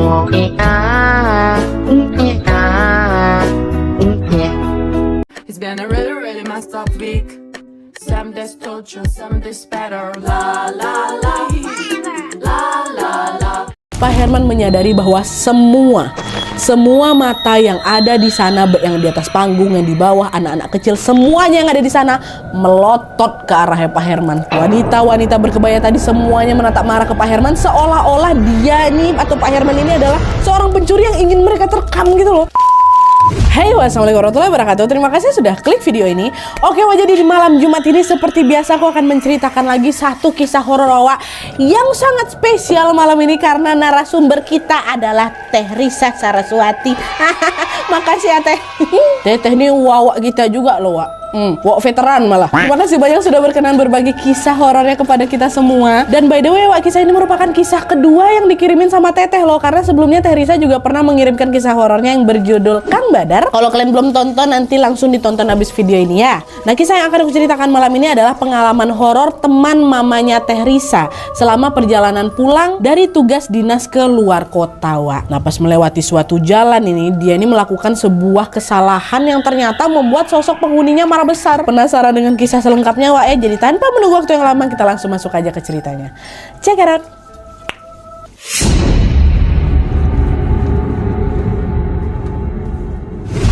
It's been a really, really messed up week. Some days torture, some days better. La la la, la la la. Pak Herman menyadari bahwa semua mata yang ada di sana, yang di atas panggung, yang di bawah, anak-anak kecil, semuanya yang ada di sana melotot ke arahnya Pak Herman. Wanita-wanita berkebaya tadi semuanya menatap marah ke Pak Herman, seolah-olah dia nih atau Pak Herman ini adalah seorang pencuri yang ingin mereka terkam gitu loh. Hai, wassalamualaikum warahmatullahi wabarakatuh. Terima kasih sudah klik video ini. Oke, jadi di malam Jumat ini seperti biasa aku akan menceritakan lagi satu kisah horor Wak yang sangat spesial malam ini karena narasumber kita adalah Teh Risa Saraswati. Makasih ya Teh. Teh ini Wak kita juga loh Wak. Wak veteran malah. Terima kasih banyak sudah berkenan berbagi kisah horornya kepada kita semua. Dan by the way Wak, kisah ini merupakan kisah kedua yang dikirimin sama Teteh loh. Karena sebelumnya Teh Risa juga pernah mengirimkan kisah horornya yang berjudul Kang Badar. Kalau kalian belum tonton, nanti langsung ditonton abis video ini ya. Nah, kisah yang akan aku ceritakan malam ini adalah pengalaman horor teman mamanya Teh Risa selama perjalanan pulang dari tugas dinas ke luar kota Wak. Nah, pas melewati suatu jalan ini, dia ini melakukan sebuah kesalahan yang ternyata membuat sosok penghuninya marah besar. Penasaran dengan kisah selengkapnya Wak ya? Jadi tanpa menunggu waktu yang lama, kita langsung masuk aja ke ceritanya. Check it out.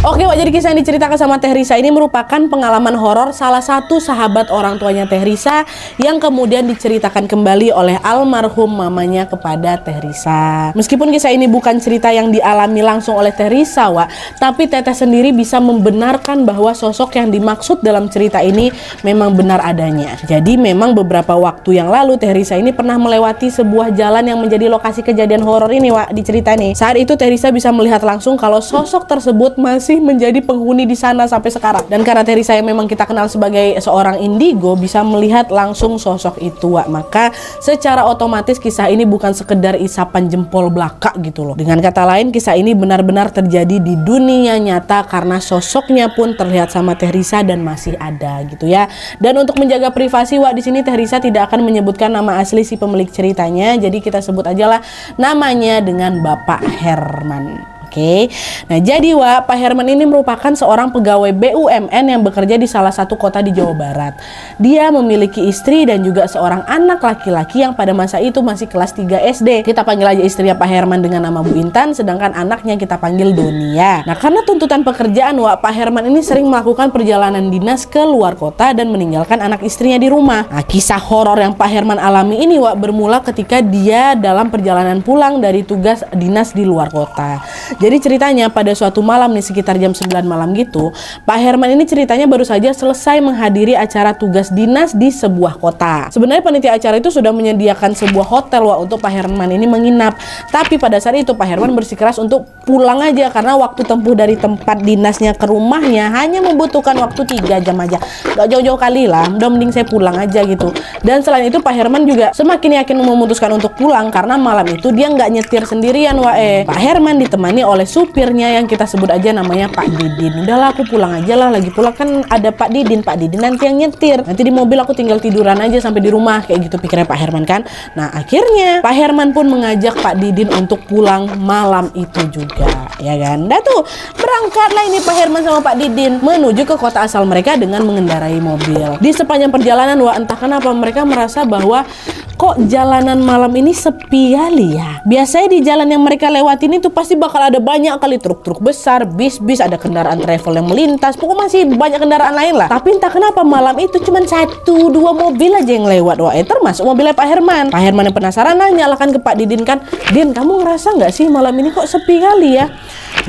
Oke Wak, jadi kisah yang diceritakan sama Teh Risa ini merupakan pengalaman horor salah satu sahabat orang tuanya Teh Risa yang kemudian diceritakan kembali oleh almarhum mamanya kepada Teh Risa. Meskipun kisah ini bukan cerita yang dialami langsung oleh Teh Risa Wak, tapi Teteh sendiri bisa membenarkan bahwa sosok yang dimaksud dalam cerita ini memang benar adanya. Jadi memang beberapa waktu yang lalu Teh Risa ini pernah melewati sebuah jalan yang menjadi lokasi kejadian horor ini Wak, di cerita nih. Saat itu Teh Risa bisa melihat langsung kalau sosok tersebut masih menjadi penghuni di sana sampai sekarang. Dan karena Teh Risa yang memang kita kenal sebagai seorang indigo bisa melihat langsung sosok itu Wak, maka secara otomatis kisah ini bukan sekedar isapan jempol belaka gitu loh. Dengan kata lain, kisah ini benar-benar terjadi di dunia nyata karena sosoknya pun terlihat sama Teh Risa dan masih ada gitu ya. Dan untuk menjaga privasi Wak, di sini Teh Risa tidak akan menyebutkan nama asli si pemilik ceritanya. Jadi kita sebut aja lah namanya dengan Bapak Herman. Oke. Nah, jadi Wak, Pak Herman ini merupakan seorang pegawai BUMN yang bekerja di salah satu kota di Jawa Barat. Dia memiliki istri dan juga seorang anak laki-laki yang pada masa itu masih kelas 3 SD. Kita panggil aja istrinya Pak Herman dengan nama Bu Intan, sedangkan anaknya kita panggil Donia. Nah, karena tuntutan pekerjaan Wak, Pak Herman ini sering melakukan perjalanan dinas ke luar kota dan meninggalkan anak istrinya di rumah. Nah, kisah horor yang Pak Herman alami ini Wak bermula ketika dia dalam perjalanan pulang dari tugas dinas di luar kota. Jadi ceritanya pada suatu malam nih sekitar jam 9 malam gitu, Pak Herman ini ceritanya baru saja selesai menghadiri acara tugas dinas di sebuah kota. Sebenarnya panitia acara itu sudah menyediakan sebuah hotel Wak untuk Pak Herman ini menginap. Tapi pada saat itu Pak Herman bersikeras untuk pulang aja karena waktu tempuh dari tempat dinasnya ke rumahnya hanya membutuhkan waktu 3 jam aja. Gak jauh-jauh kali lah, udah mending saya pulang aja gitu. Dan selain itu Pak Herman juga semakin yakin memutuskan untuk pulang karena malam itu dia nggak nyetir sendirian Wak. Pak Herman ditemani oleh supirnya yang kita sebut aja namanya Pak Didin. Udahlah aku pulang aja lah, lagi pula kan ada Pak Didin nanti yang nyetir. Nanti di mobil aku tinggal tiduran aja sampai di rumah, kayak gitu pikirnya Pak Herman kan. Nah, akhirnya Pak Herman pun mengajak Pak Didin untuk pulang malam itu juga, ya kan. Dah tuh, berangkatlah ini Pak Herman sama Pak Didin menuju ke kota asal mereka dengan mengendarai mobil. Di sepanjang perjalanan Wak, entah kenapa mereka merasa bahwa kok jalanan malam ini sepi kali ya. Biasanya di jalan yang mereka lewatin itu pasti bakal ada banyak kali truk-truk besar, bis-bis, ada kendaraan travel yang melintas, pokoknya masih banyak kendaraan lain lah. Tapi entah kenapa malam itu cuma 1-2 mobil aja yang lewat Wak, termasuk mobilnya Pak Herman. Pak Herman yang penasaran nanyalakan ke Pak Didin kan, Din, kamu ngerasa nggak sih malam ini kok sepi kali ya?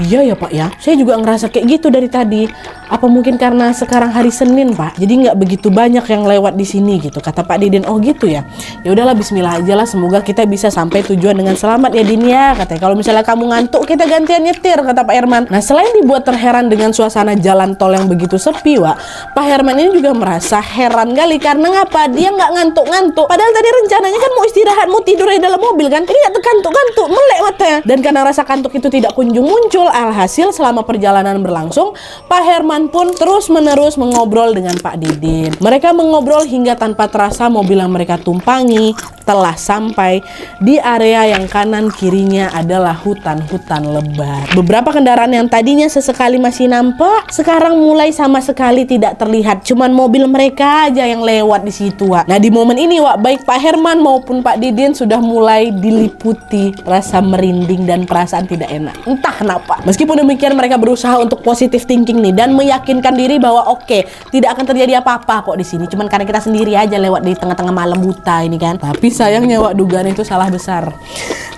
Iya ya Pak ya, saya juga ngerasa kayak gitu dari tadi. Apa mungkin karena sekarang hari Senin Pak, jadi nggak begitu banyak yang lewat di sini gitu, kata Pak Didin. Oh gitu ya. Ya udahlah, Bismillah aja lah, semoga kita bisa sampai tujuan dengan selamat ya Din ya, katanya. Kalau misalnya kamu ngantuk kita gantian nyetir, kata Pak Herman. Nah, selain dibuat terheran dengan suasana jalan tol yang begitu sepi Wak, Pak Herman ini juga merasa heran kali karena ngapa dia nggak ngantuk-ngantuk. Padahal tadi rencananya kan mau istirahat, mau tidur di dalam mobil kan. Ini nggak terkantuk-kantuk, melek matanya. Dan karena rasa kantuk itu tidak kunjung muncul, alhasil selama perjalanan berlangsung, Pak Herman pun terus-menerus mengobrol dengan Pak Didin. Mereka mengobrol hingga tanpa terasa mobil yang mereka tumpangi telah sampai di area yang kanan kirinya adalah hutan-hutan lebat. Beberapa kendaraan yang tadinya sesekali masih nampak, sekarang mulai sama sekali tidak terlihat. Cuman mobil mereka aja yang lewat di situ, Wak. Nah, di momen ini, Wak, baik Pak Herman maupun Pak Didin sudah mulai diliputi rasa merinding dan perasaan tidak enak. Entah kenapa. Meskipun demikian, mereka berusaha untuk positive thinking nih dan meyakinkan diri bahwa oke, tidak akan terjadi apa-apa kok di sini. Cuman karena kita sendiri aja lewat di tengah-tengah malam buta ini kan. Tapi sayangnya, Wak, dugaan itu salah besar.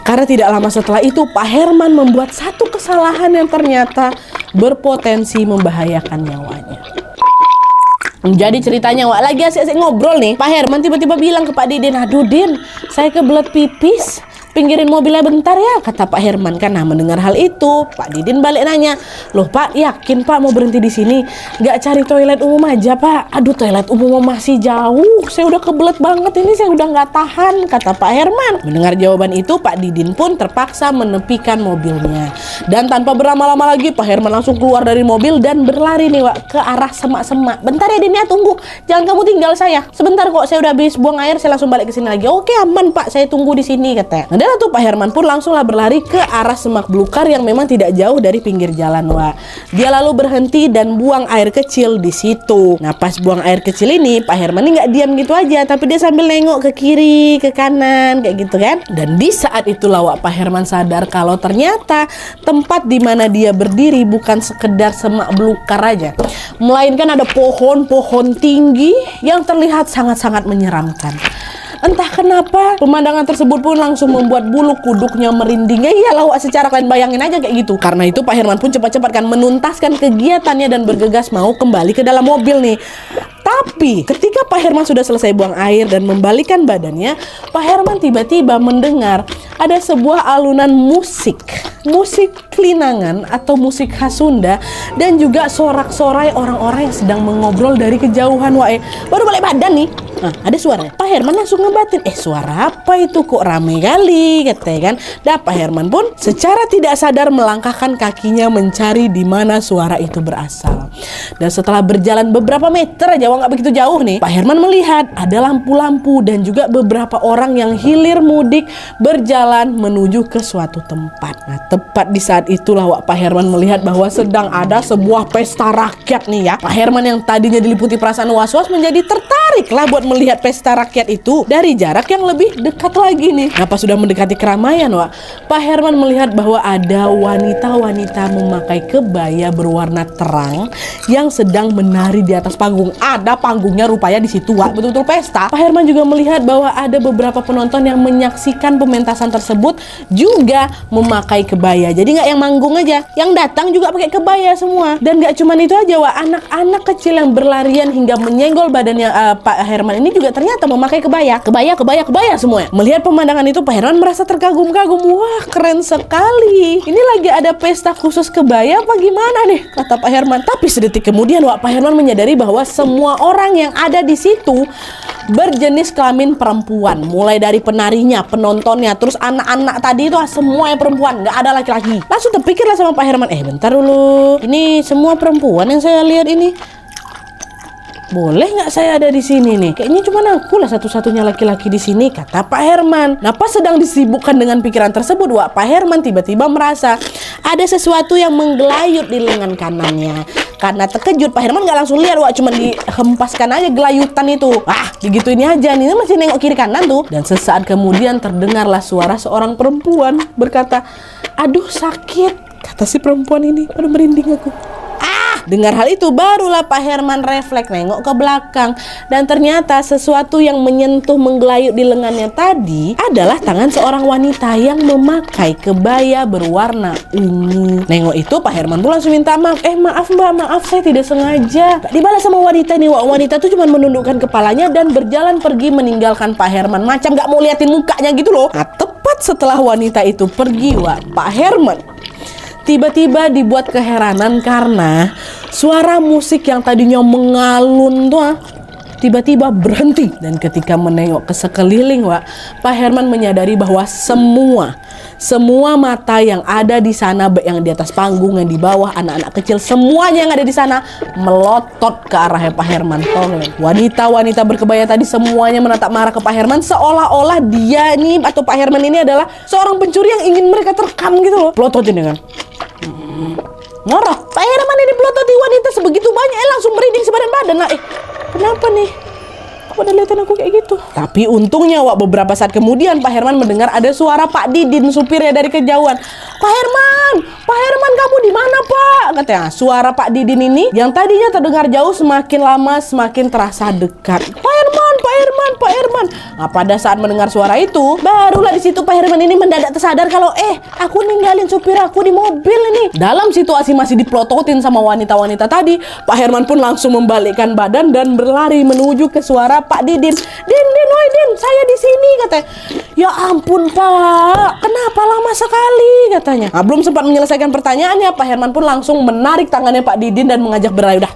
Karena tidak lama setelah itu Pak Herman membuat satu kesalahan yang ternyata berpotensi membahayakan nyawanya. Jadi ceritanya, Wak, lagi asik-asik ngobrol nih, Pak Herman tiba-tiba bilang ke Pak Didin, "Aduh Din, saya kebelet pipis. Pinggirin mobilnya bentar ya," kata Pak Herman kan. Nah, mendengar hal itu, Pak Didin balik nanya, "Loh Pak, yakin Pak mau berhenti di sini? Nggak cari toilet umum aja Pak?" "Aduh, toilet umum masih jauh. Saya udah kebelet banget ini, saya udah nggak tahan," kata Pak Herman. Mendengar jawaban itu, Pak Didin pun terpaksa menepikan mobilnya. Dan tanpa berlama-lama lagi, Pak Herman langsung keluar dari mobil dan berlari nih, Wak, ke arah semak-semak. "Bentar ya Din ya, tunggu. Jangan kamu tinggal saya. Sebentar kok, saya udah habis buang air, saya langsung balik ke sini lagi." "Oke, aman Pak, saya tunggu di sini," katanya. Dan tuh Pak Herman pun langsunglah berlari ke arah semak belukar yang memang tidak jauh dari pinggir jalan, Wak. Dia lalu berhenti dan buang air kecil di situ. Nah, pas buang air kecil ini, Pak Herman ini nggak diam gitu aja, tapi dia sambil nengok ke kiri, ke kanan, kayak gitu kan. Dan di saat itulah, Wak, Pak Herman sadar kalau ternyata tempat di mana dia berdiri bukan sekedar semak belukar aja, melainkan ada pohon-pohon tinggi yang terlihat sangat-sangat menyeramkan. Entah kenapa pemandangan tersebut pun langsung membuat bulu kuduknya merinding. Iyalah, Wak, secara kalian bayangin aja kayak gitu. Karena itu Pak Herman pun cepat-cepat kan menuntaskan kegiatannya dan bergegas mau kembali ke dalam mobil nih. Tapi ketika Pak Herman sudah selesai buang air dan membalikan badannya, Pak Herman tiba-tiba mendengar ada sebuah alunan musik kelinangan atau musik khas Sunda, dan juga sorak-sorai orang-orang yang sedang mengobrol dari kejauhan, Wak. Baru balik badan nih, nah, ada suara. Pak Herman langsung ngebatin, suara apa itu, kok rame kali, katanya kan. Dan Pak Herman pun secara tidak sadar melangkahkan kakinya mencari di mana suara itu berasal. Dan setelah berjalan beberapa meter aja, nggak begitu jauh nih, Pak Herman melihat ada lampu-lampu dan juga beberapa orang yang hilir mudik berjalan menuju ke suatu tempat. Nah, tepat di saat itulah, Wak, Pak Herman melihat bahwa sedang ada sebuah pesta rakyat nih ya. Pak Herman yang tadinya diliputi perasaan was-was menjadi tertarik lah buat melihat pesta rakyat itu dari jarak yang lebih dekat lagi nih. Nah, pas sudah mendekati keramaian, Wak, Pak Herman melihat bahwa ada wanita-wanita memakai kebaya berwarna terang yang sedang menari di atas panggung. Ada panggungnya rupanya di situ, Wak, betul-betul pesta. Pak Herman juga melihat bahwa ada beberapa penonton yang menyaksikan pementasan tersebut juga memakai kebaya. Jadi nggak yang manggung aja, yang datang juga pakai kebaya semua. Dan nggak cuma itu aja, Wak, anak-anak kecil yang berlarian hingga menyenggol badannya Pak Herman ini juga ternyata memakai kebaya semuanya. Melihat pemandangan itu, Pak Herman merasa terkagum-kagum. Wah, keren sekali. Ini lagi ada pesta khusus kebaya apa gimana nih, kata Pak Herman. Tapi sedetik kemudian, Wak, Pak Herman menyadari bahwa semua orang yang ada di situ berjenis kelamin perempuan, mulai dari penarinya, penontonnya, terus anak-anak tadi itu semua yang perempuan, nggak ada laki-laki. Langsung terpikirlah sama Pak Herman, bentar dulu, ini semua perempuan yang saya lihat ini. Boleh nggak saya ada di sini nih? Kayaknya cuma aku lah satu-satunya laki-laki di sini, kata Pak Herman. Nah, pas sedang disibukkan dengan pikiran tersebut, Wak, Pak Herman tiba-tiba merasa ada sesuatu yang menggelayut di lengan kanannya. Karena terkejut, Pak Herman nggak langsung lihat, Wak, cuma dihempaskan aja gelayutan itu. Begitu ini aja nih, masih nengok kiri kanan tuh. Dan sesaat kemudian terdengarlah suara seorang perempuan berkata, "Aduh, sakit," kata si perempuan ini. Aduh, merinding aku. Dengar hal itu, barulah Pak Herman refleks nengok ke belakang. Dan ternyata sesuatu yang menyentuh menggelayut di lengannya tadi adalah tangan seorang wanita yang memakai kebaya berwarna ungu. Nengok itu, Pak Herman pun langsung minta maaf. Maaf Mbak, maaf saya tidak sengaja. Dibalas sama wanita nih, Wak. Wanita tuh cuma menundukkan kepalanya dan berjalan pergi meninggalkan Pak Herman. Macam gak mau liatin mukanya gitu loh. Nah, tepat setelah wanita itu pergi, Wak, Pak Herman tiba-tiba dibuat keheranan karena suara musik yang tadinya mengalun tuh tiba-tiba berhenti. Dan ketika menengok ke sekeliling, Wak, Pak Herman menyadari bahwa semua mata yang ada di sana, baik yang di atas panggung, yang di bawah, anak-anak kecil, semuanya yang ada di sana melotot ke arah Pak Herman. Wanita-wanita berkebaya tadi semuanya menatap marah ke Pak Herman, seolah-olah dia ini atau Pak Herman ini adalah seorang pencuri yang ingin mereka terkam gitu loh. Pelototin dengan marah. Pak Herman ini pelototi wanita sebegitu banyak, langsung merinding sebadan badan lah. Kenapa nih? Pada liatin aku kayak gitu. Tapi untungnya, Wak, beberapa saat kemudian Pak Herman mendengar ada suara Pak Didin, supirnya, dari kejauhan. Pak Herman, kamu di mana, Pak? Katanya. Suara Pak Didin ini yang tadinya terdengar jauh semakin lama semakin terasa dekat. Pak Herman. Nah, pada saat mendengar suara itu, barulah di situ Pak Herman ini mendadak tersadar kalau aku ninggalin supir aku di mobil ini. Dalam situasi masih dipelototin sama wanita-wanita tadi, Pak Herman pun langsung membalikkan badan dan berlari menuju ke suara Pak Didin. Din, saya di sini, katanya. Ya ampun, Pak, kenapa lama sekali, katanya. Nah, belum sempat menyelesaikan pertanyaannya, Pak Herman pun langsung menarik tangannya Pak Didin dan mengajak berlari. Udah,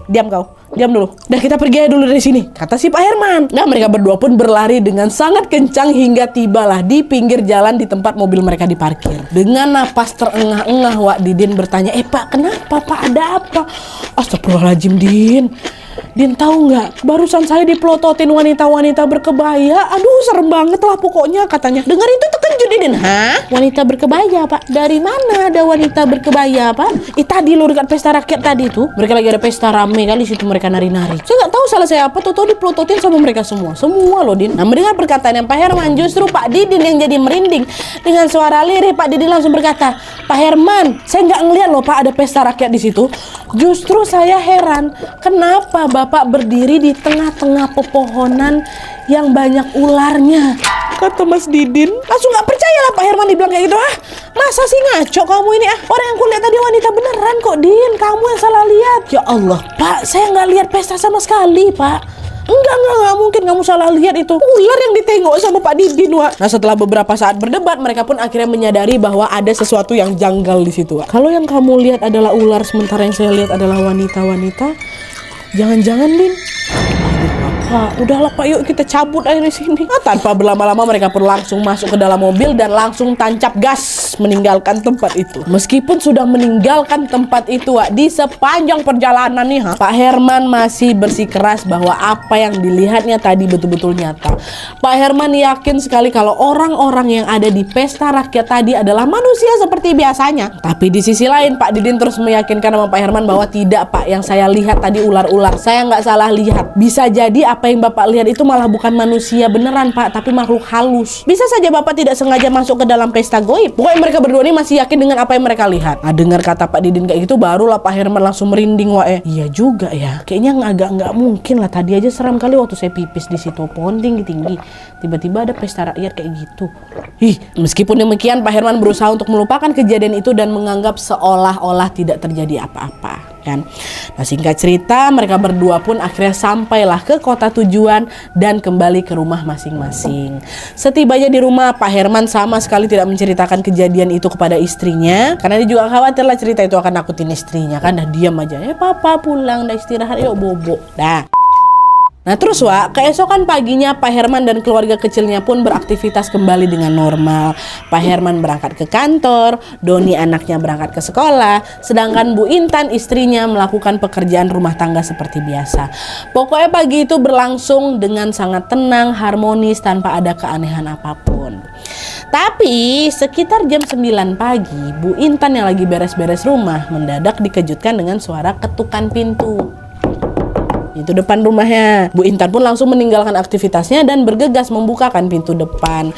diam kau. Diam dulu. Dah, kita pergi aja dulu dari sini, kata si Pak Herman. Nah, mereka berdua pun berlari dengan sangat kencang hingga tibalah di pinggir jalan di tempat mobil mereka diparkir. Dengan napas terengah-engah, Wak, Didin bertanya, Pak, kenapa, Pak? Ada apa? Astagfirullahaladzim, Din, tahu nggak? Barusan saya dipelototin wanita-wanita berkebaya. Aduh, serem banget lah pokoknya, katanya. Dengar itu terkejut Didin. Hah? Wanita berkebaya, Pak? Dari mana ada wanita berkebaya, Pak? Tadi lo dekat pesta rakyat tadi tuh. Mereka lagi ada pesta rame kali situ, mereka nari-nari. Saya nggak tahu salah saya apa, tuh dipelototin sama mereka semua loh, Din. Nah, mendengar perkataan yang Pak Herman, justru Pak Didin yang jadi merinding. Dengan suara lirih, Pak Didin langsung berkata, Pak Herman, saya nggak ngeliat loh, Pak, ada pesta rakyat di situ. Justru saya heran, kenapa Bapak berdiri di tengah-tengah pepohonan yang banyak ularnya, kata Mas Didin. Langsung gak percaya lah Pak Herman dibilang kayak gitu. Masa sih ngaco kamu ini? Orang yang kulihat tadi wanita beneran kok, Din. Kamu yang salah lihat. Ya Allah, Pak, saya gak lihat pesta sama sekali, Pak. Enggak mungkin kamu salah lihat, itu ular yang ditengok sama Pak Didin, Wak. Nah, setelah beberapa saat berdebat, mereka pun akhirnya menyadari bahwa ada sesuatu yang janggal di situ, Wak. Kalau yang kamu lihat adalah ular, sementara yang saya lihat adalah wanita-wanita, jangan-jangan, Din. Pak, udahlah Pak, yuk kita cabut aja dari sini. Nah, tanpa berlama-lama mereka pun langsung masuk ke dalam mobil dan langsung tancap gas meninggalkan tempat itu. Meskipun sudah meninggalkan tempat itu, Wak, di sepanjang perjalanan nih, Pak Herman masih bersikeras bahwa apa yang dilihatnya tadi betul-betul nyata. Pak Herman yakin sekali kalau orang-orang yang ada di pesta rakyat tadi adalah manusia seperti biasanya. Tapi di sisi lain, Pak Didin terus meyakinkan sama Pak Herman bahwa tidak, Pak, yang saya lihat tadi ular-ular. Saya nggak salah lihat. Bisa jadi apa yang Bapak lihat itu malah bukan manusia beneran, Pak, tapi makhluk halus. Bisa saja Bapak tidak sengaja masuk ke dalam pesta goib. Pokoknya mereka berdua ini masih yakin dengan apa yang mereka lihat. Nah, dengar kata Pak Didin kayak gitu, barulah Pak Herman langsung merinding, Wak. Iya juga ya. Kayaknya agak nggak mungkin lah. Tadi aja seram kali waktu saya pipis di situ, pohon tinggi-tinggi. Tiba-tiba ada pesta rakyat kayak gitu. Meskipun demikian, Pak Herman berusaha untuk melupakan kejadian itu dan menganggap seolah-olah tidak terjadi apa-apa. Nah, singkat cerita, mereka berdua pun akhirnya sampailah ke kota tujuan dan kembali ke rumah masing-masing. Setibanya di rumah, Pak Herman sama sekali tidak menceritakan kejadian itu kepada istrinya, karena dia juga khawatir lah cerita itu akan nakutin istrinya, kan. Dah diam aja, Papa pulang, dah istirahat, yuk bobo, dah. Nah terus, Wak, keesokan paginya Pak Herman dan keluarga kecilnya pun beraktivitas kembali dengan normal. Pak Herman berangkat ke kantor, Doni anaknya berangkat ke sekolah, sedangkan Bu Intan istrinya melakukan pekerjaan rumah tangga seperti biasa. Pokoknya pagi itu berlangsung dengan sangat tenang, harmonis, tanpa ada keanehan apapun. Tapi sekitar jam 9 pagi, Bu Intan yang lagi beres-beres rumah mendadak dikejutkan dengan suara ketukan pintu. Itu depan rumahnya. Bu Intan pun langsung meninggalkan aktivitasnya dan bergegas membukakan pintu depan.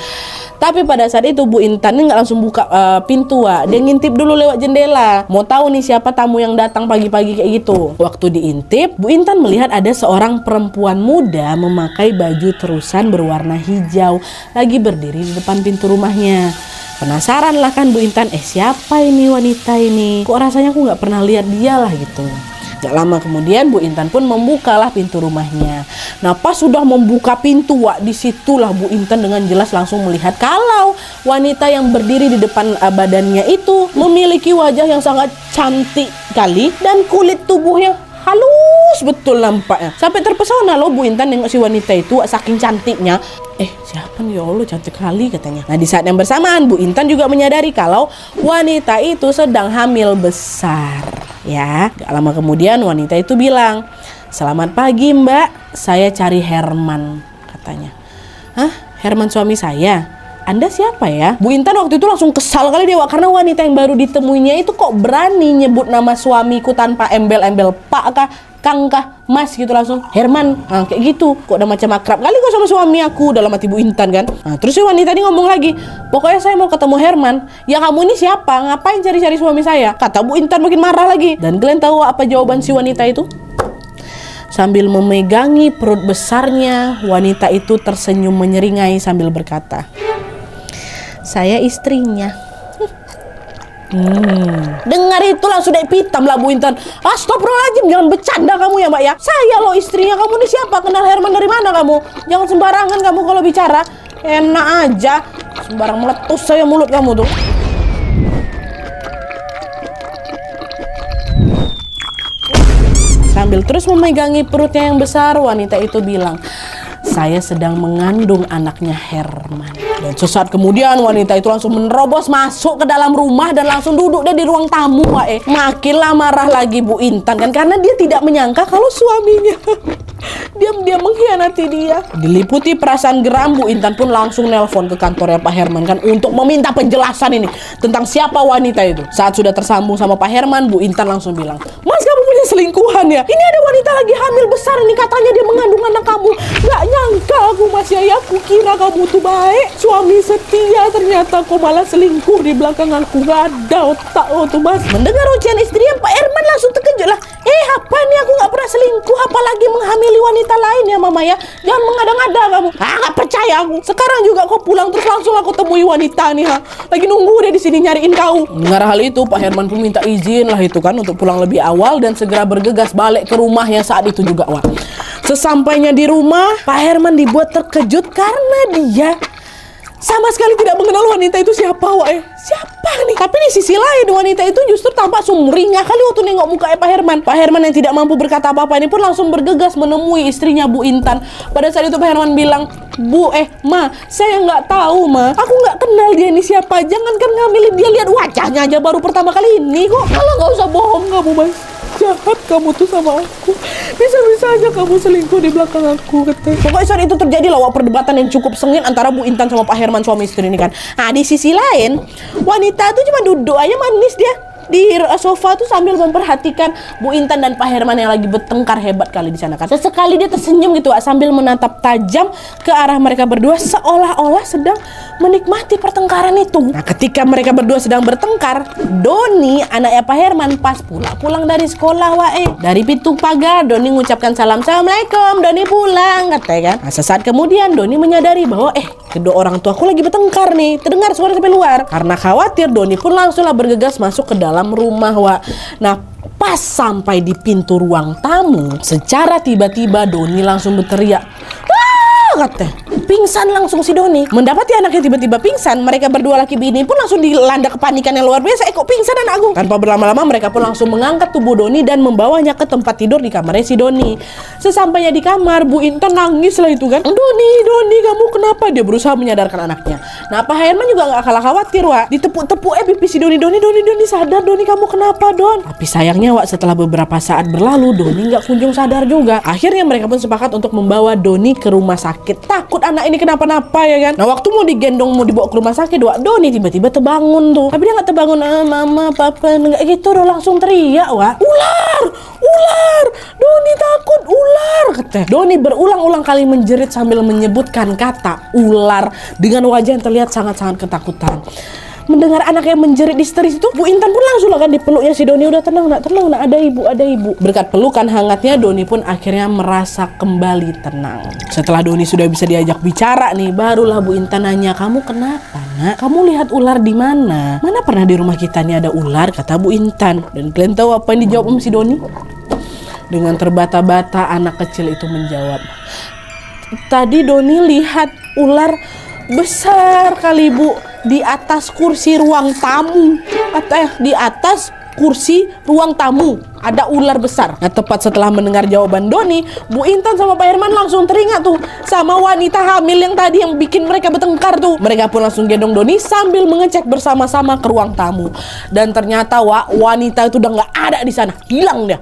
Tapi pada saat itu Bu Intan ini nggak langsung buka pintu, Wak. Dia ngintip dulu lewat jendela. Mau tahu nih siapa tamu yang datang pagi-pagi kayak gitu. Waktu diintip, Bu Intan melihat ada seorang perempuan muda memakai baju terusan berwarna hijau lagi berdiri di depan pintu rumahnya. Penasaran lah kan Bu Intan, siapa ini wanita ini? Kok rasanya aku nggak pernah lihat dia lah gitu. Gak lama kemudian Bu Intan pun membukalah pintu rumahnya. Nah pas sudah membuka pintu, Wak, disitulah Bu Intan dengan jelas langsung melihat kalau wanita yang berdiri di depan badannya itu memiliki wajah yang sangat cantik kali dan kulit tubuhnya halus bagus betul nampaknya. Sampai terpesona loh Bu Intan nengok si wanita itu, saking cantiknya. Siapa nih, ya Allah cantik kali katanya. Nah di saat yang bersamaan Bu Intan juga menyadari kalau wanita itu sedang hamil besar. Ya, gak lama kemudian wanita itu bilang, "Selamat pagi Mbak, saya cari Herman," katanya. "Hah? Herman suami saya? Anda siapa ya?" Bu Intan waktu itu langsung kesal kali dia, karena wanita yang baru ditemuinya itu kok berani nyebut nama suamiku tanpa embel-embel Pak kah, Kang kah, Mas gitu, langsung Herman. Nah, kayak gitu. Kok udah macam akrab kali kok sama suami aku, dalam hati Bu Intan kan. Nah, terus si wanita ini ngomong lagi, "Pokoknya saya mau ketemu Herman." "Ya kamu ini siapa? Ngapain cari-cari suami saya?" kata Bu Intan makin marah lagi. Dan kalian tahu apa jawaban si wanita itu? Sambil memegangi perut besarnya, wanita itu tersenyum menyeringai sambil berkata, "Saya istrinya." Dengar itu langsung dek pitam lah Bu Intan. Astagfirullahaladzim, jangan bercanda kamu ya Mbak ya. Saya loh istrinya, kamu ini siapa? Kenal Herman dari mana kamu? Jangan sembarangan kamu kalau bicara. Enak aja, sembarang meletus saya mulut kamu tuh. Sambil terus memegangi perutnya yang besar, wanita itu bilang, "Saya sedang mengandung anaknya Herman." Dan sesaat kemudian wanita itu langsung menerobos masuk ke dalam rumah dan langsung duduk deh di ruang tamu. Makinlah marah lagi Bu Intan kan, karena dia tidak menyangka kalau suaminya diam-diam mengkhianati dia. Diliputi perasaan geram, Bu Intan pun langsung nelpon ke kantornya Pak Herman kan untuk meminta penjelasan ini tentang siapa wanita itu. Saat sudah tersambung sama Pak Herman, Bu Intan langsung bilang, "Mas, kamu punya selingkuhan ya? Ini ada wanita lagi hamil besar ini, katanya dia mengandung anak kamu. Gak nyangka aku Mas ya, aku kira kamu tuh baik, suami setia, ternyata kau malah selingkuh di belakang aku. Gak ada otak lo tuh Mas." Mendengar ujian istrinya, Pak Herman langsung terkejut lah. Apa nih, aku gak pernah selingkuh, apalagi menghamili wanita lain ya Mama ya. Jangan mengada-ngada kamu. Gak percaya aku. Sekarang juga kau pulang, terus langsung aku temui wanita nih lagi nunggu dia di sini nyariin kau. Mendengar hal itu, Pak Herman pun minta izin lah itu kan untuk pulang lebih awal dan segera bergegas balik ke rumahnya saat itu juga Sesampainya di rumah, Pak Herman dibuat terkejut karena dia sama sekali tidak mengenal wanita itu siapa Siapa nih? Tapi di sisi lain wanita itu justru tampak sumringah kali waktu nengok muka Pak Herman. Pak Herman yang tidak mampu berkata apa-apa ini pun langsung bergegas menemui istrinya Bu Intan. Pada saat itu Pak Herman bilang, Ma, saya nggak tahu Ma, aku nggak kenal dia ini siapa. Jangankan ngambilin dia, lihat wajahnya aja baru pertama kali ini kok. Kalau nggak usah bohong kamu Mas, jahat kamu tuh sama aku. Bisa-bisa aja kamu selingkuh di belakang aku katanya. Pokoknya saat itu terjadi lah perdebatan yang cukup sengit antara Bu Intan sama Pak Herman suami istri ini kan. Nah di sisi lain, wanita tuh cuma duduk aja manis dia di sofa tuh sambil memperhatikan Bu Intan dan Pak Herman yang lagi bertengkar hebat kali di sana kan. Sesekali dia tersenyum gitu sambil menatap tajam ke arah mereka berdua seolah-olah sedang menikmati pertengkaran itu. Nah ketika mereka berdua sedang bertengkar, Doni anaknya Pak Herman pas pulang dari sekolah dari pintu pagar Doni mengucapkan salam, "Assalamualaikum, Doni pulang," katanya kan. Nah sesaat kemudian Doni menyadari bahwa kedua orang tuaku lagi bertengkar nih. Terdengar suara sampai luar. Karena khawatir, Doni pun langsunglah bergegas masuk ke dalam rumah Nah pas sampai di pintu ruang tamu, secara tiba-tiba Doni langsung berteriak, "Wah!" katanya. Pingsan langsung si Doni. Mendapati anaknya tiba-tiba pingsan, mereka berdua laki bini pun langsung dilanda kepanikan yang luar biasa. Kok pingsan anakku? Tanpa berlama-lama mereka pun langsung mengangkat tubuh Doni dan membawanya ke tempat tidur di kamarnya si Doni. Sesampainya di kamar, Bu Intan nangis lah itu kan. Doni, kamu kenapa?" Dia berusaha menyadarkan anaknya. Nah Pak Herman juga gak kalah khawatir ditepuk-tepuk pipi si Doni. Doni sadar, Doni kamu kenapa Don? Tapi sayangnya setelah beberapa saat berlalu, Doni gak kunjung sadar juga. Akhirnya mereka pun sepakat untuk membawa Doni ke rumah sakit. Takut anak ini kenapa-napa ya kan. Nah waktu mau digendong, mau dibawa ke rumah sakit, Doni tiba-tiba terbangun tuh. Tapi dia gak terbangun, "Mama, Papa," nggak gitu, langsung teriak Ular! Doni takut ular katanya. Doni berulang-ulang kali menjerit sambil menyebutkan kata ular dengan wajah yang terlihat sangat-sangat ketakutan. Mendengar anak yang menjerit histeris itu, Bu Intan pun langsung kan dipeluknya si Doni. "Udah tenang nak, ada ibu. Berkat pelukan hangatnya, Doni pun akhirnya merasa kembali tenang. Setelah Doni sudah bisa diajak bicara nih, barulah Bu Intan nanya, "Kamu kenapa nak? Kamu lihat ular di mana? Mana pernah di rumah kita nih ada ular?" kata Bu Intan. Dan kalian tahu apa yang dijawab si Doni? Dengan terbata-bata anak kecil itu menjawab, "Tadi Doni lihat ular besar kali Bu, di atas kursi ruang tamu." Katanya di atas kursi ruang tamu ada ular besar. Nah, tepat setelah mendengar jawaban Doni, Bu Intan sama Pak Herman langsung teringat tuh sama wanita hamil yang tadi yang bikin mereka bertengkar tuh. Mereka pun langsung gendong Doni sambil mengecek bersama-sama ke ruang tamu. Dan ternyata wanita itu udah nggak ada di sana, hilang dia.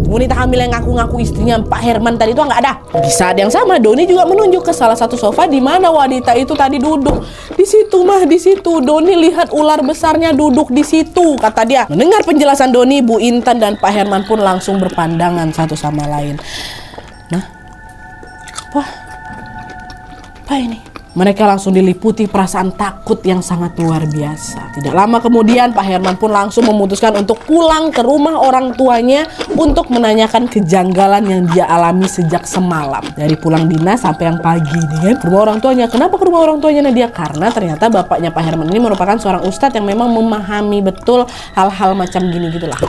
Wanita hamil yang ngaku-ngaku istrinya Pak Herman tadi itu nggak ada. Di saat yang sama, Doni juga menunjuk ke salah satu sofa di mana wanita itu tadi duduk. Di situ mah, di situ. Doni lihat ular besarnya duduk di situ, kata dia. Mendengar penjelasan Doni, Bu Intan dan Pak Herman pun langsung berpandangan satu sama lain. Nah, apa ini? Mereka langsung diliputi perasaan takut yang sangat luar biasa. Tidak lama kemudian, Pak Herman pun langsung memutuskan untuk pulang ke rumah orang tuanya untuk menanyakan kejanggalan yang dia alami sejak semalam. Dari pulang dinas sampai yang pagi nih kan, ke rumah orang tuanya. Kenapa ke rumah orang tuanya Nadia? Karena ternyata bapaknya Pak Herman ini merupakan seorang ustadz yang memang memahami betul hal-hal macam gini gitulah.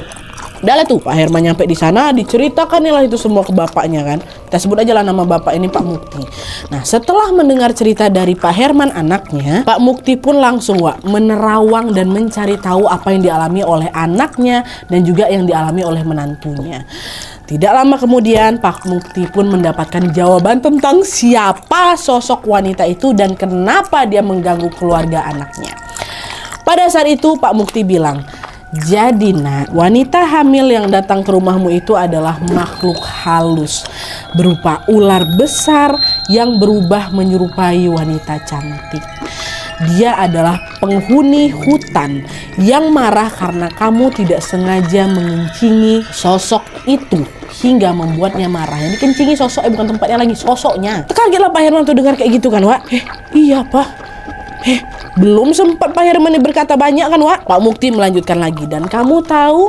Udah lah tuh, Pak Herman nyampe di sana, diceritakan lah itu semua ke bapaknya kan. Kita sebut aja lah nama bapak ini Pak Mukti. Nah, setelah mendengar cerita dari Pak Herman anaknya, Pak Mukti pun langsung menerawang dan mencari tahu apa yang dialami oleh anaknya dan juga yang dialami oleh menantunya. Tidak lama kemudian, Pak Mukti pun mendapatkan jawaban tentang siapa sosok wanita itu dan kenapa dia mengganggu keluarga anaknya. Pada saat itu, Pak Mukti bilang, jadi nak, wanita hamil yang datang ke rumahmu itu adalah makhluk halus berupa ular besar yang berubah menyerupai wanita cantik. Dia adalah penghuni hutan yang marah karena kamu tidak sengaja mengencingi sosok itu hingga membuatnya marah. Yang dikencingi sosoknya, bukan tempatnya lagi, sosoknya. Kagetlah Pak Herman tuh dengar kayak gitu kan, Wak. Iya Pak. Belum sempat Pak Herman berkata banyak kan, Wak. Pak Mukti melanjutkan lagi. Dan kamu tahu,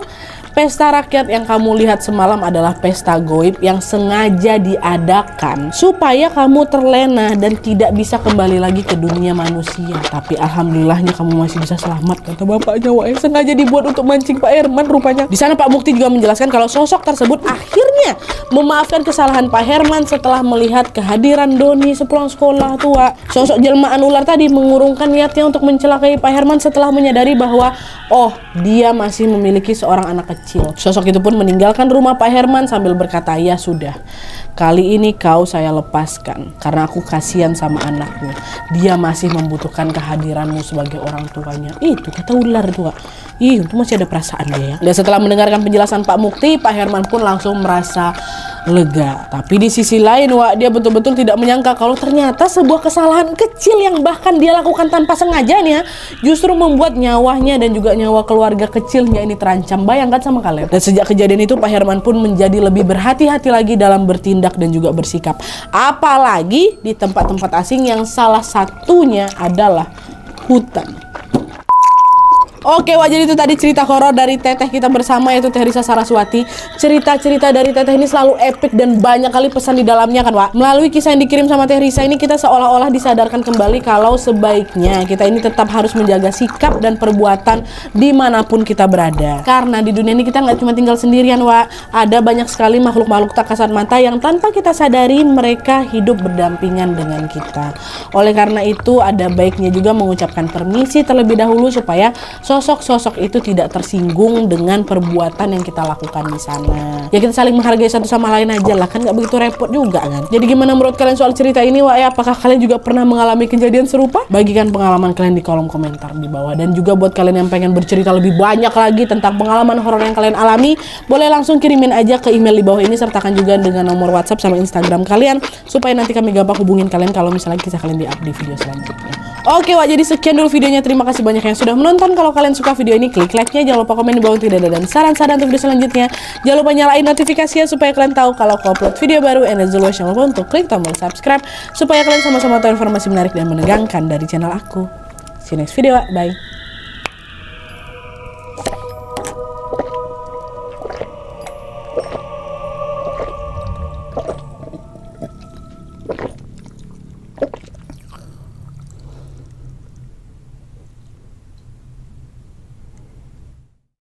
pesta rakyat yang kamu lihat semalam adalah pesta goib yang sengaja diadakan supaya kamu terlena dan tidak bisa kembali lagi ke dunia manusia. Tapi alhamdulillahnya kamu masih bisa selamat, kata bapaknya, Wak. Sengaja dibuat untuk mancing Pak Herman rupanya. Di sana Pak Mukti juga menjelaskan kalau sosok tersebut akhirnya memaafkan kesalahan Pak Herman setelah melihat kehadiran Doni sepulang sekolah tuh, Wak. Sosok jelmaan ular tadi mengurungkan niatnya untuk mencelakai Pak Herman setelah menyadari bahwa dia masih memiliki seorang anak kecil. Sosok itu pun meninggalkan rumah Pak Herman sambil berkata, ya sudah, kali ini kau saya lepaskan karena aku kasihan sama anakmu. Dia masih membutuhkan kehadiranmu sebagai orang tuanya. Itu kata ular tuh, Wak. Itu masih ada perasaan dia ya. Dan setelah mendengarkan penjelasan Pak Mukti, Pak Herman pun langsung merasa lega. Tapi di sisi lain, Wak, dia betul-betul tidak menyangka kalau ternyata sebuah kesalahan kecil yang bahkan dia lakukan tanpa sengaja nih ya, justru membuat nyawanya dan juga nyawa keluarga kecilnya ini terancam. Bayangkan sama kalian. Dan sejak kejadian itu, Pak Herman pun menjadi lebih berhati-hati lagi dalam bertindak dan juga bersikap. Apalagi di tempat-tempat asing yang salah satunya adalah hutan. Oke, Wak, jadi itu tadi cerita horor dari teteh kita bersama, yaitu Teh Risa Saraswati. Cerita-cerita dari teteh ini selalu epik dan banyak kali pesan di dalamnya kan, Wak. Melalui kisah yang dikirim sama Teh Risa ini, kita seolah-olah disadarkan kembali kalau sebaiknya kita ini tetap harus menjaga sikap dan perbuatan dimanapun kita berada. Karena di dunia ini kita nggak cuma tinggal sendirian, Wak. Ada banyak sekali makhluk-makhluk tak kasat mata yang tanpa kita sadari mereka hidup berdampingan dengan kita. Oleh karena itu, ada baiknya juga mengucapkan permisi terlebih dahulu supaya sosok-sosok itu tidak tersinggung dengan perbuatan yang kita lakukan di sana. Ya kita saling menghargai satu sama lain aja lah, kan nggak begitu repot juga kan. Jadi gimana menurut kalian soal cerita ini, Wak? Ya, apakah kalian juga pernah mengalami kejadian serupa? Bagikan pengalaman kalian di kolom komentar di bawah. Dan juga buat kalian yang pengen bercerita lebih banyak lagi tentang pengalaman horor yang kalian alami, boleh langsung kirimin aja ke email di bawah ini, sertakan juga dengan nomor WhatsApp sama Instagram kalian supaya nanti kami gampang hubungin kalian kalau misalnya kisah kalian di-up di video selanjutnya. Oke, Wak, jadi sekian dulu videonya. Terima kasih banyak yang sudah menonton. Kalau kalian suka video ini, klik like-nya. Jangan lupa komen di bawah tidak ada dan saran-saran untuk video selanjutnya. Jangan lupa nyalain notifikasinya supaya kalian tahu kalau aku upload video baru. And as always, jangan lupa untuk klik tombol subscribe supaya kalian sama-sama tahu informasi menarik dan menegangkan dari channel aku. See you next video, Wak. Bye.